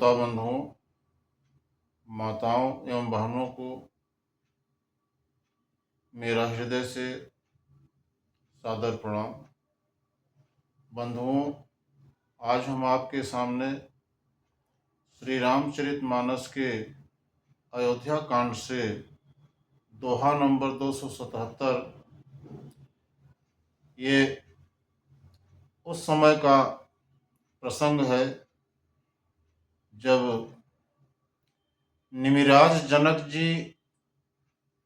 श्रोता बंधुओं, माताओं एवं बहनों को मेरा हृदय से सादर प्रणाम। बंधुओं, आज हम आपके सामने श्री रामचरितमानस के अयोध्या कांड से दोहा नंबर 277, ये उस समय का प्रसंग है जब निमिराज जनक जी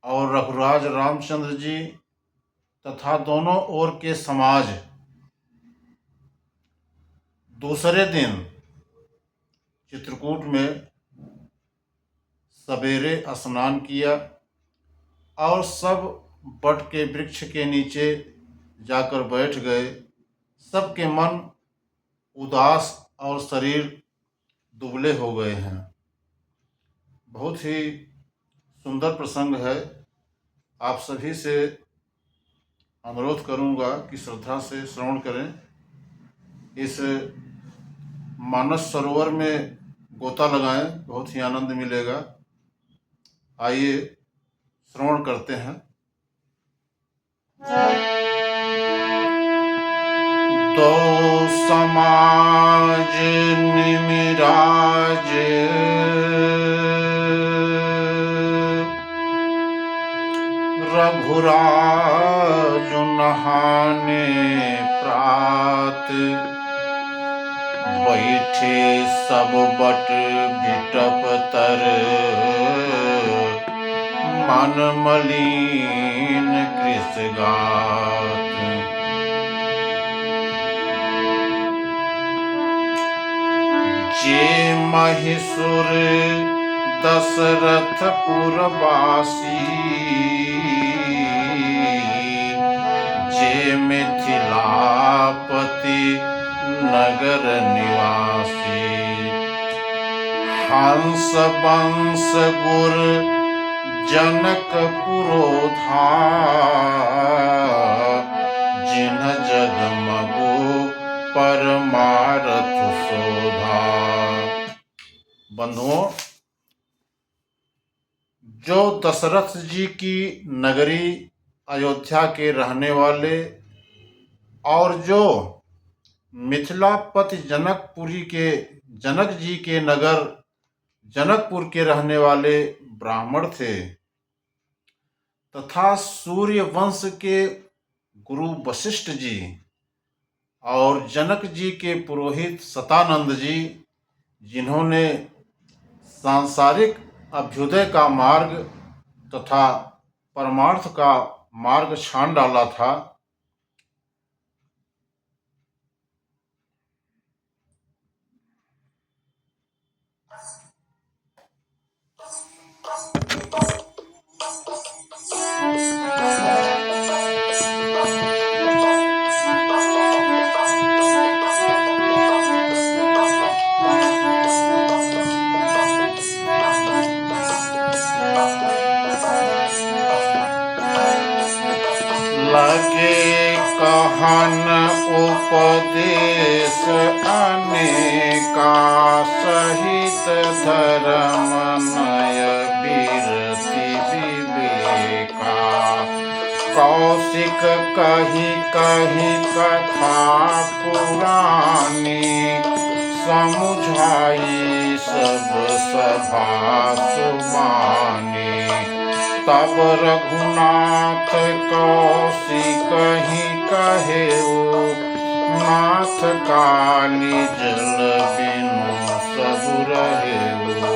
और रघुराज रामचंद्र जी तथा दोनों ओर के समाज दूसरे दिन चित्रकूट में सवेरे स्नान किया और सब बट के वृक्ष के नीचे जाकर बैठ गए। सबके मन उदास और शरीर दुबले हो गए हैं। बहुत ही सुंदर प्रसंग है। आप सभी से अनुरोध करूंगा कि श्रद्धा से श्रवण करें। इस मानस सरोवर में गोता लगाएं, बहुत ही आनंद मिलेगा। आइए श्रवण करते हैं। दो समाज निमिराज रघुराज नहाने प्रात, बैठे सब बट बिटप तर, मन मलिन कृष गात। जे महिषुर दशरथपुर वासी, जे मिथिलापति नगर निवासी, हंस वंश गुर जनक पुरोधा, जिन्ह जगमगो परमारथ शोभा। बंधुओं, जो दशरथ जी की नगरी अयोध्या के रहने वाले और जो मिथिलापति जनकपुरी के जनक जी के नगर जनकपुर के रहने वाले ब्राह्मण थे तथा सूर्य वंश के गुरु वशिष्ठ जी और जनक जी के पुरोहित शतानंद जी, जिन्होंने सांसारिक अभ्युदय का मार्ग तथा परमार्थ का मार्ग छान डाला था, लगे कहन उपदेश अनेका, सहित धर्म नय बिरति विवेका। कौशिक कही कही कथा पुरानी, समुझाई सब सभा सुमानी। तब रघुनाथ कौशिक ही कहेऊ, नाथ काली जल बिनु सब रहेऊ।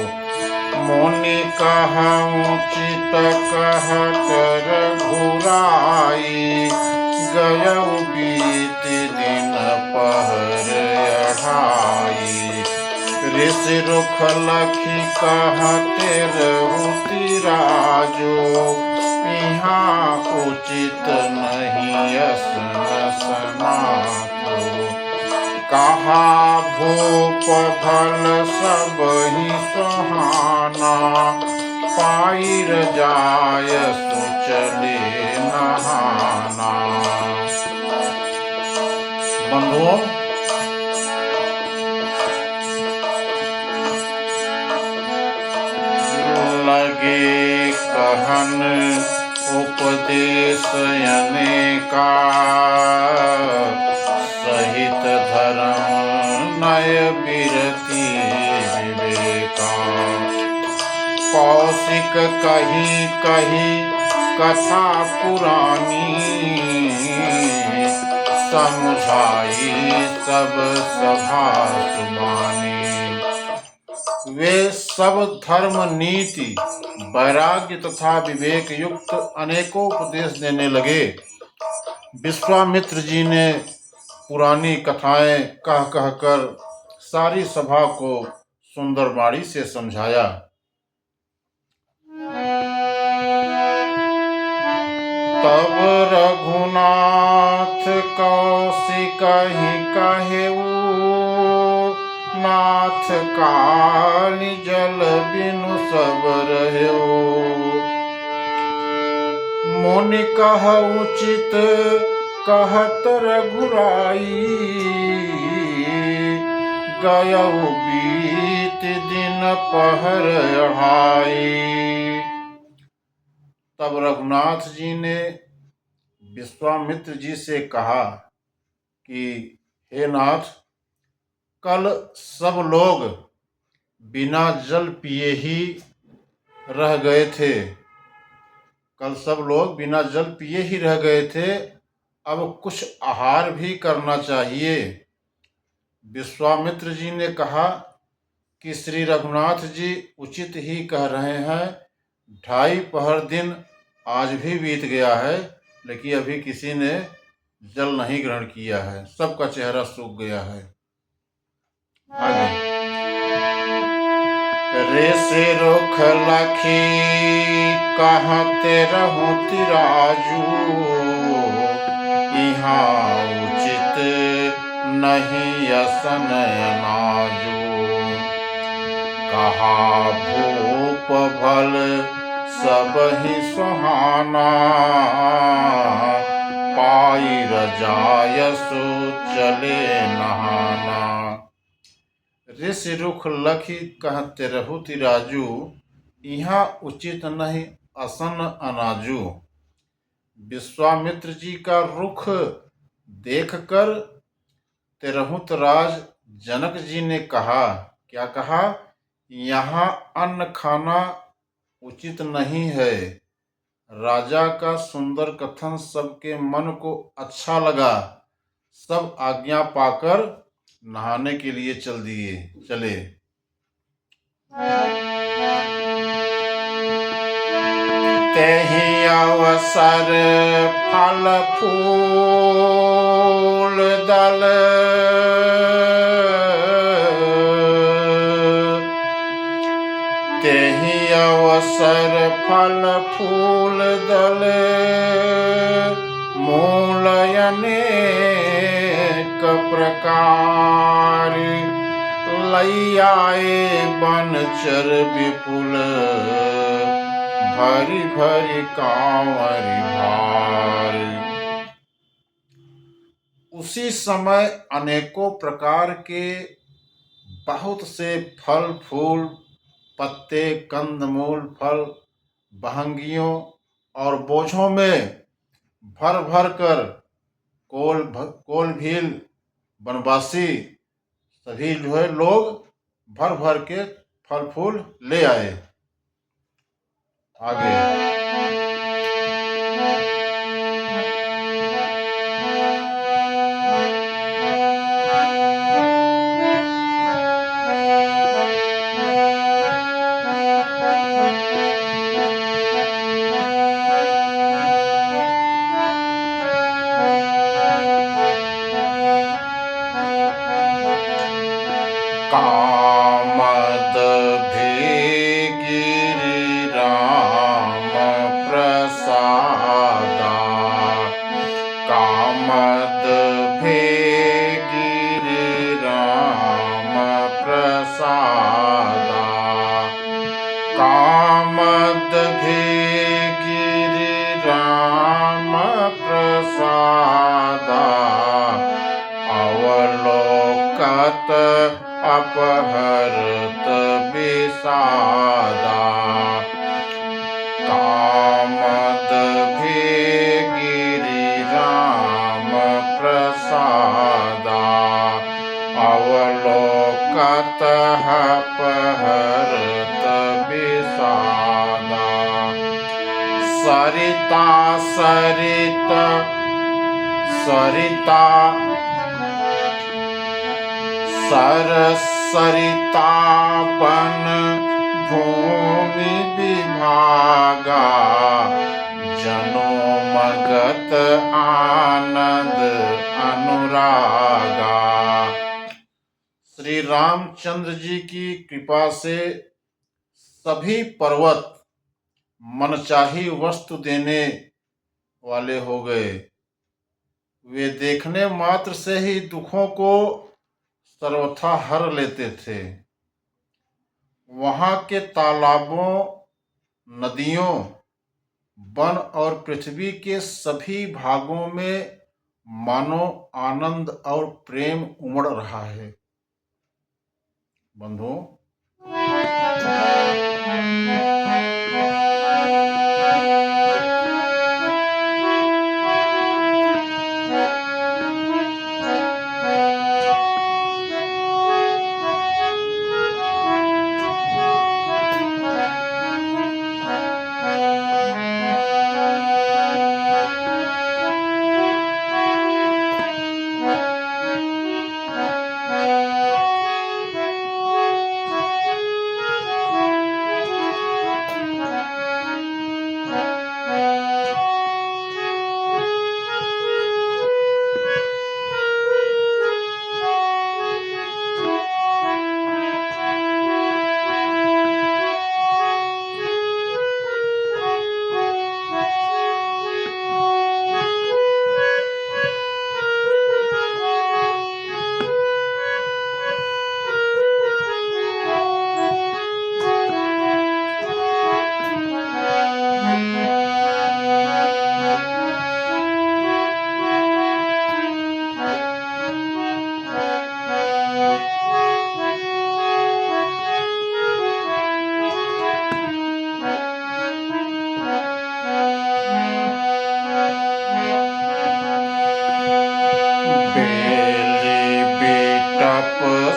मुनि कहऊँ चित कहत रघुराई, गयऊ बीत दिन पहर अढ़ाई। ऋषि रुख लखी कहते रहुति राजो, यहाँ उचित नहीं असन सनातो। कहा भूप भल सब ही सुहाना, पाइर जाय सुचले नहाना। बंधुओं, बिरती विवेका। कौशिक कही कही कथा पुरानी, समझाई सब सभा सुमानी। वे सब धर्म, नीति, वैराग्य तथा विवेक युक्त अनेकों उपदेश देने लगे। विश्वामित्र जी ने पुरानी कथाएं कह कहकर सारी सभा को सुंदर वाणी से समझाया। तब रघुनाथ कौशिक ही कहेऊ, नाथ काली जल बिनु सब रहेऊ। मुनि कह उचित कहत रघुराई, गयऊ बीत दिन पहर अढ़ाई। तब रघुनाथ जी ने विश्वामित्र जी से कहा कि हे नाथ, कल सब लोग बिना जल पिए ही रह गए थे। कल सब लोग बिना जल पिए ही रह गए थे, अब कुछ आहार भी करना चाहिए। विश्वामित्र जी ने कहा कि श्री रघुनाथ जी उचित ही कह रहे हैं। 2.5 पहर दिन आज भी बीत गया है, लेकिन अभी किसी ने जल नहीं ग्रहण किया है, सबका चेहरा सूख गया है। आगे रे से रुख लखी कहते रहूं तिराजू, यहाँ उचित नहीं असन अनाजू। कहा भूप भल सब ही सुहाना, पाई रजायसु चले नहाना। ऋष रुख लखी कहते रहु तिराजू, यहाँ उचित नहीं असन अनाजू। विश्वामित्र जी का रुख देखकर तिरहुत राज जनक जी ने कहा, क्या कहा? यहाँ अन्न खाना उचित नहीं है। राजा का सुंदर कथन सबके मन को अच्छा लगा। सब आज्ञा पाकर नहाने के लिए चले। तेहि अवसर फल फूल दल, तेहि अवसर फल फूल दल, मूल अनेक प्रकार, लई आए बनचर विपुल, भरी भरी कांवरी भार। उसी समय अनेकों प्रकार के बहुत से फल फूल, पत्ते, कंदमूल, फल, बहंगियों और बोझों में भर भर कर कोल भील वनवासी सभी जो है लोग भर भर के फल फूल ले आए। आगे कामद भी गिरि राम प्रसादा, कामद भी गिरि राम प्रसादा, कामद भी गिरि राम प्रसादा, अवलोकत अपहरत विषादा, कामद भी गिरि राम प्रसादा, अवलोक तह पहरत विषादा। सरिता सरिता सरिता सरितापन भूमि विभागा। जनोमगत आनंद अनुरागा। श्री रामचंद्र जी की कृपा से सभी पर्वत मनचाही वस्तु देने वाले हो गए। वे देखने मात्र से ही दुखों को सर्वथा हर लेते थे। वहां के तालाबों, नदियों, वन और पृथ्वी के सभी भागों में मानो आनंद और प्रेम उमड़ रहा है। बंधुओं,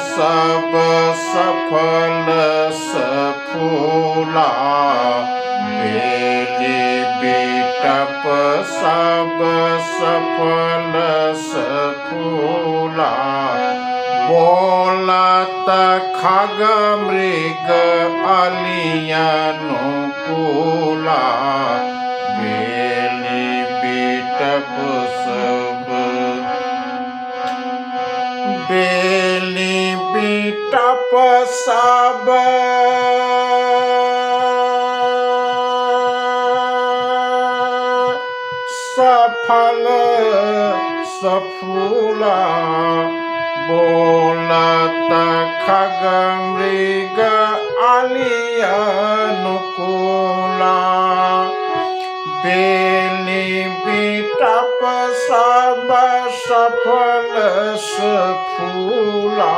सब सफल सफूला। बेली बिटप सब सफल सफूला। बोलत खग मृग अलियनुकूला। बेली बिटप सब बेली बिटप सब सफल सफूला। बोलत खग मृग अलियनुकूला। बेली बिटप सब सफल सफूला।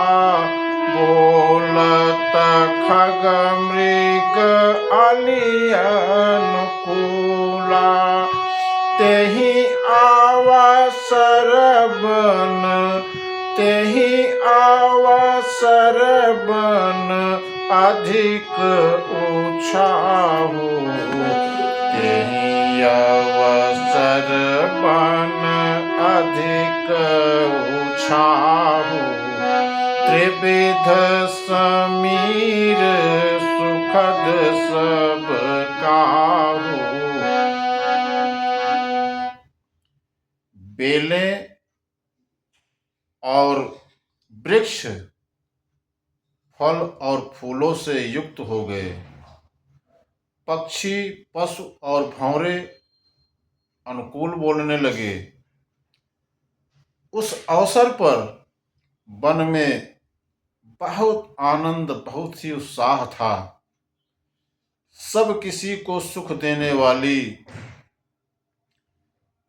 बोलत खग मृग अलियनुकूला। तेहि अवसर बन तेहि अवसर बन अधिक उछाहु। तेहि अवसर बन अधिक उछाहु। त्रिविध समीर सुखद सब काहू। बेलें और वृक्ष फल और फूलों से युक्त हो गए। पक्षी, पशु और भंवरे अनुकूल बोलने लगे। उस अवसर पर वन में बहुत आनंद, बहुत ही उत्साह था। सब किसी को सुख देने वाली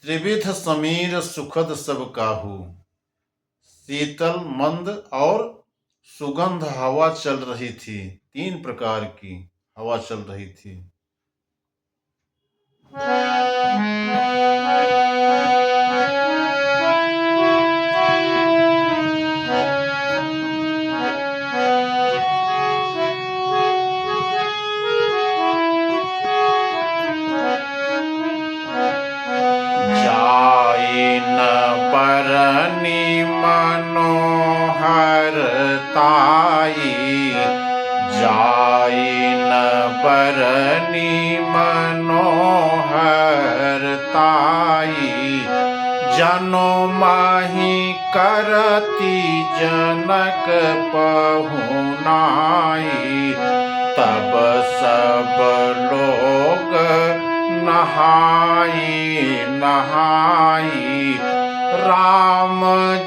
त्रिविध समीर सुखद सब काहू। शीतल, मंद और सुगंध हवा चल रही थी। 3 प्रकार की हवा चल रही थी। मनोहरताई, जाई न बरनी मनोहरताई। जनो माही करती जनक पहुनाई, तब सब लोग नहाई नहाई। राम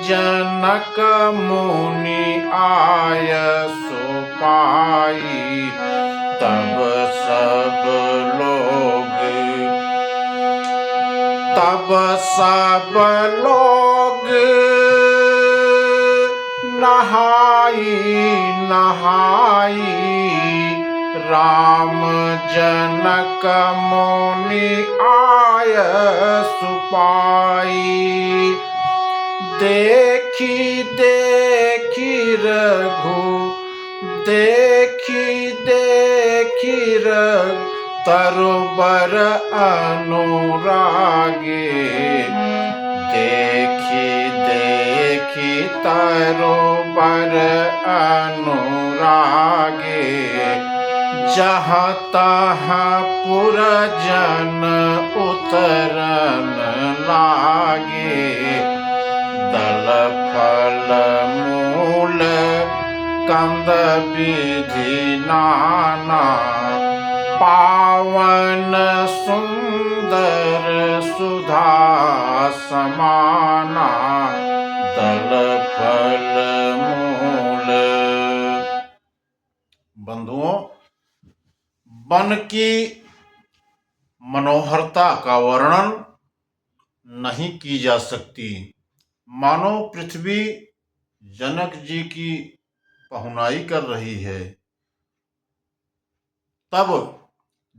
जनक मुनि आय सुपाई, तब सब लोग नहाई नहाई। राम जनक मुनि आय सुपाई, देखी देखी रघु तरुबर अनुरागे। देखी तरुबर अनुरागे, जहाँ तहाँ पुरजन उतरन लागे। दल फल मूल कंद विधि नाना, पावन सुंदर सुधा समाना। दल फल मूल। बंधुओं, वन की मनोहरता का वर्णन नहीं की जा सकती। मानो पृथ्वी जनक जी की पहुनाई कर रही है। तब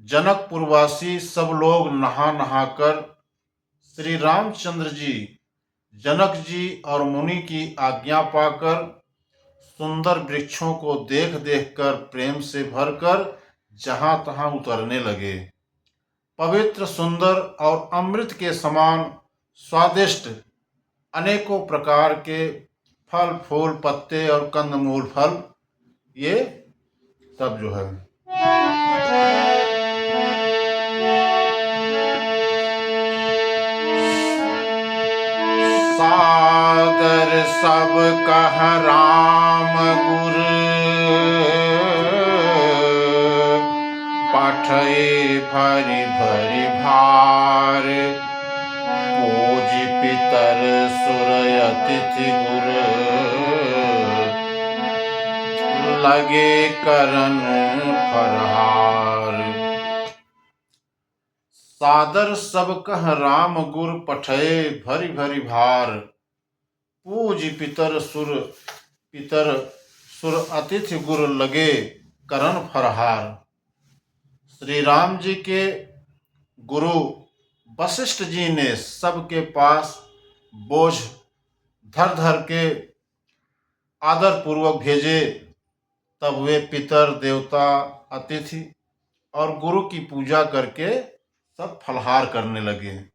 जनकपुरवासी सब लोग नहा नहाकर श्री रामचंद्र जी, जनक जी और मुनि की आज्ञा पाकर सुंदर वृक्षों को देख देख कर प्रेम से भरकर जहां तहां उतरने लगे। पवित्र, सुंदर और अमृत के समान स्वादिष्ट अनेकों प्रकार के फल, फूल, पत्ते और कंदमूल फल, ये सब जो है सादर सब कह राम गुर, पठए भरी भरी भार। पूज पितर सुर अतिथि गुर, लगे करन फरहार। सादर सब कह राम गुर, पठए भरी भरी भार। पूज पितर सुर अतिथि गुर, लगे करन फरहार। श्री राम जी के गुरु वशिष्ठ जी ने सबके पास बोझ धर धर के आदर पूर्वक भेजे। तब वे पितर, देवता, अतिथि और गुरु की पूजा करके सब फलहार करने लगे।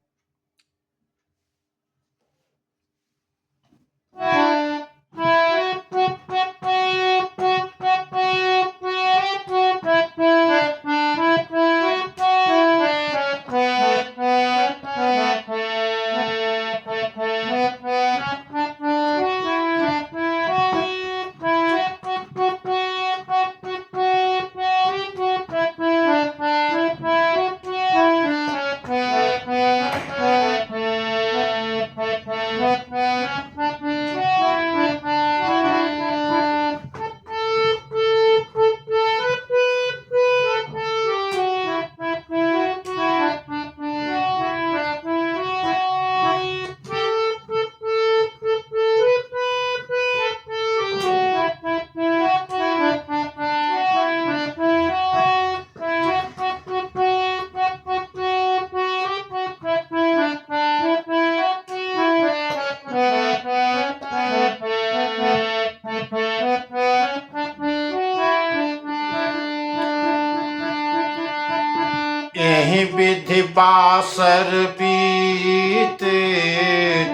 यही विधि बासर पीते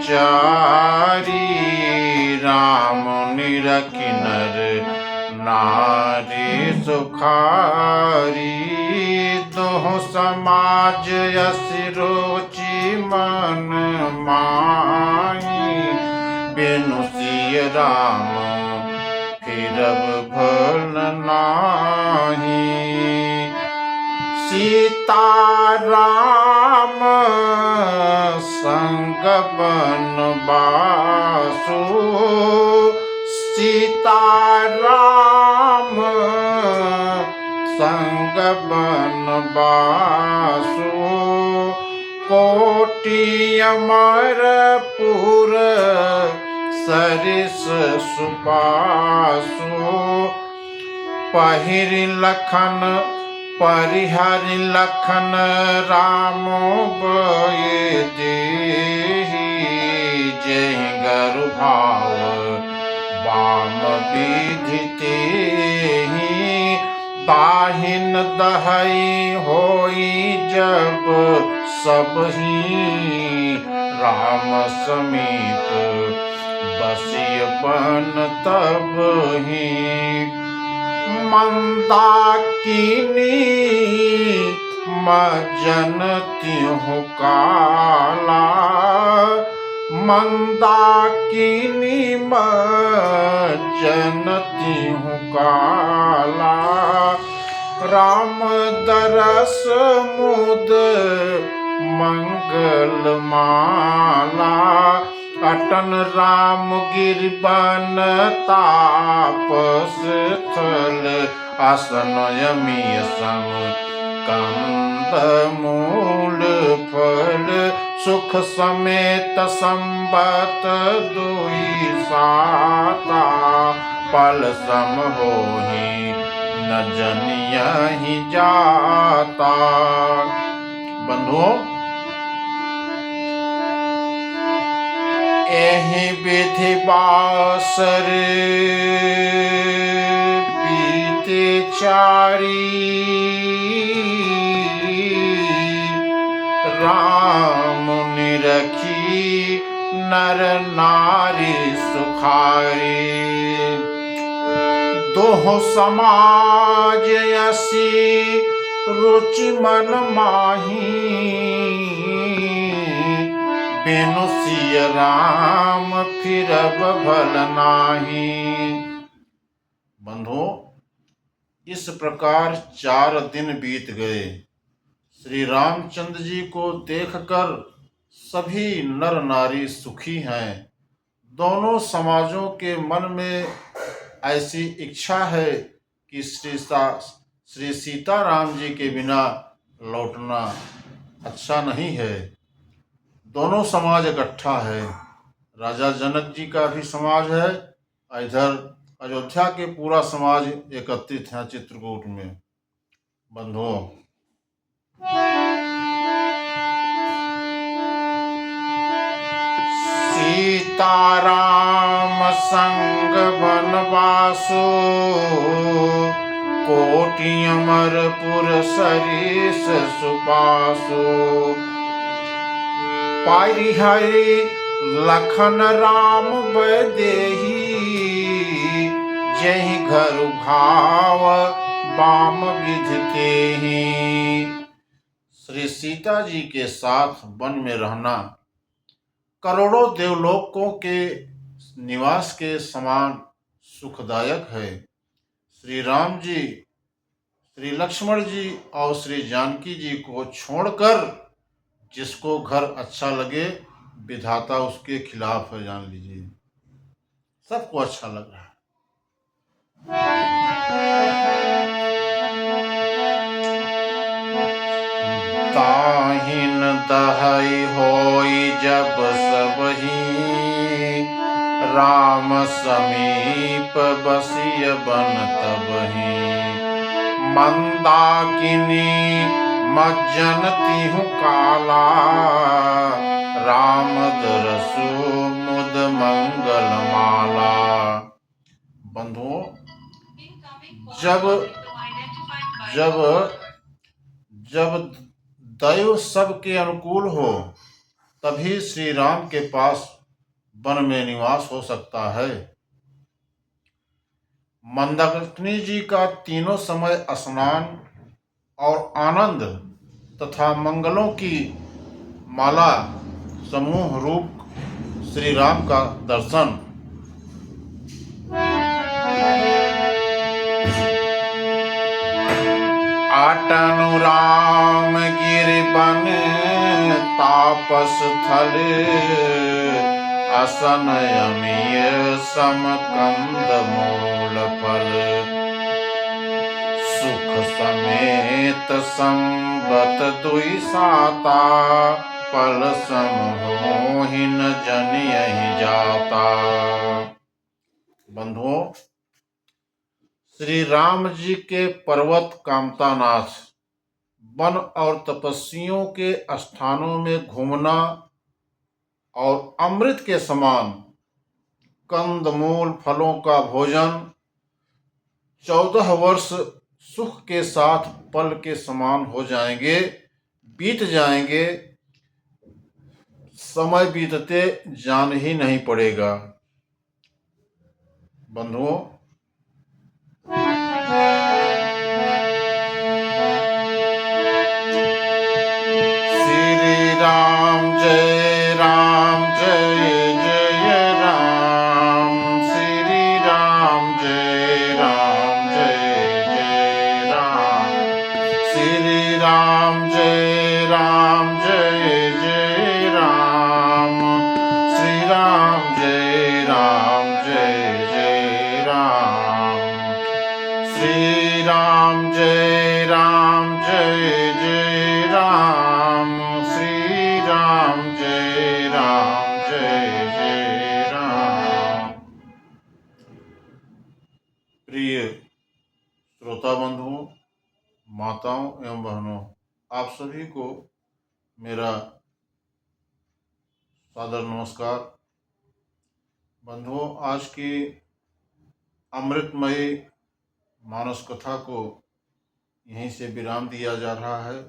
चारी, राम निरखि नर नारी सुखारी। दोह समाज यस रुचि मन माही। बिनु सिय राम फिरब भल नाही। सीता राम संग बनवासु। सीता राम संग बनवासु। कोटि अमरपुर सरिस सुबासु। पहिरि लखन परिहरि लखन राम बय देहि। जेहि गरु भाव बाम विधि तेहि। ताहिन दहई होई जब सबहि। राम समीप बसिय बन तबहि। मंदाकिनी मज्जन तिहुँ काला। मंदाकिनी मज्जन तिहुँ काला। राम दरस मुद मंगल माला। अटन राम गिरबन तापस थल। आसन यमी सम कंद मूल फल। सुख समेत संबत दुई साता। पल सम होहि न जनियहि जाता। बंधुओं, एहि विधि बासर बीते चारी। राम निरखी नर नारी सुखारी। दोह समाज यसी रुचि मन माही। बिनु सिय राम फिरब भल नाही। बंधुओं, इस प्रकार 4 दिन बीत गए। श्री रामचंद्र जी को देखकर सभी नर नारी सुखी हैं। दोनों समाजों के मन में ऐसी इच्छा है कि श्री सीताराम जी के बिना लौटना अच्छा नहीं है। दोनों समाज इकट्ठा है। राजा जनक जी का भी समाज है, इधर अयोध्या के पूरा समाज एकत्रित है चित्रकूट में। बंधुओं, सीताराम संग बनवासु। कोटि अमरपुर सरिस सुबासु। परिहरि लखन राम बय देहि। जेहि घर भाव बाम विधि तेहि। श्री सीता जी के साथ वन में रहना करोड़ों देवलोकों के निवास के समान सुखदायक है। श्री राम जी, श्री लक्ष्मण जी और श्री जानकी जी को छोड़कर जिसको घर अच्छा लगे, विधाता उसके खिलाफ है। जान लीजिए, सबको अच्छा लग रहा है। ताहिन दहई होई जब सबहि। राम समीप बसिय बन तबहि। मंदाकिनी मज्जन तिहुँ काला। राम दरसु मुद मंगल माला। बंधुओं, जब दैव सबके अनुकूल हो तभी श्री राम के पास वन में निवास हो सकता है। मंदाकिनी जी का तीनों समय स्नान और आनंद तथा मंगलों की माला समूह रूप श्री राम का दर्शन। आटनु राम गिरि बन तापस थल, असन अमीय सम कंद मूल फल। सुख समेत संबत दुई साता, पल सम होहि न जन यहि जाता। बंधुओं, श्री राम जी के पर्वत कामतानाथ, वन और तपस्वियों के स्थानों में घूमना और अमृत के समान कंदमूल फलों का भोजन, 14 वर्ष सुख के साथ पल के समान हो जाएंगे, बीत जाएंगे, समय बीतते जान ही नहीं पड़ेगा। बंधुओं, श्री राम जय राम जय जय राम, श्री राम जय राम जय जय राम, श्री राम जय राम जय जय राम, श्री राम जय राम जय जय राम, श्री राम जय राम जय जय राम, श्री राम जय राम जय जय राम। प्रिय श्रोता बंधुओं, माताओं एवं बहनों, आप सभी को मेरा सादर नमस्कार। बंधुओं, आज की अमृतमयी मानस कथा को यहीं से विराम दिया जा रहा है।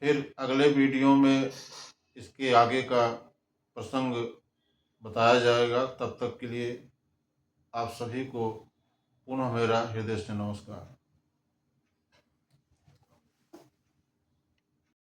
फिर अगले वीडियो में इसके आगे का प्रसंग बताया जाएगा। तब तक के लिए आप सभी को पुनः मेरा हृदय से नमस्कार।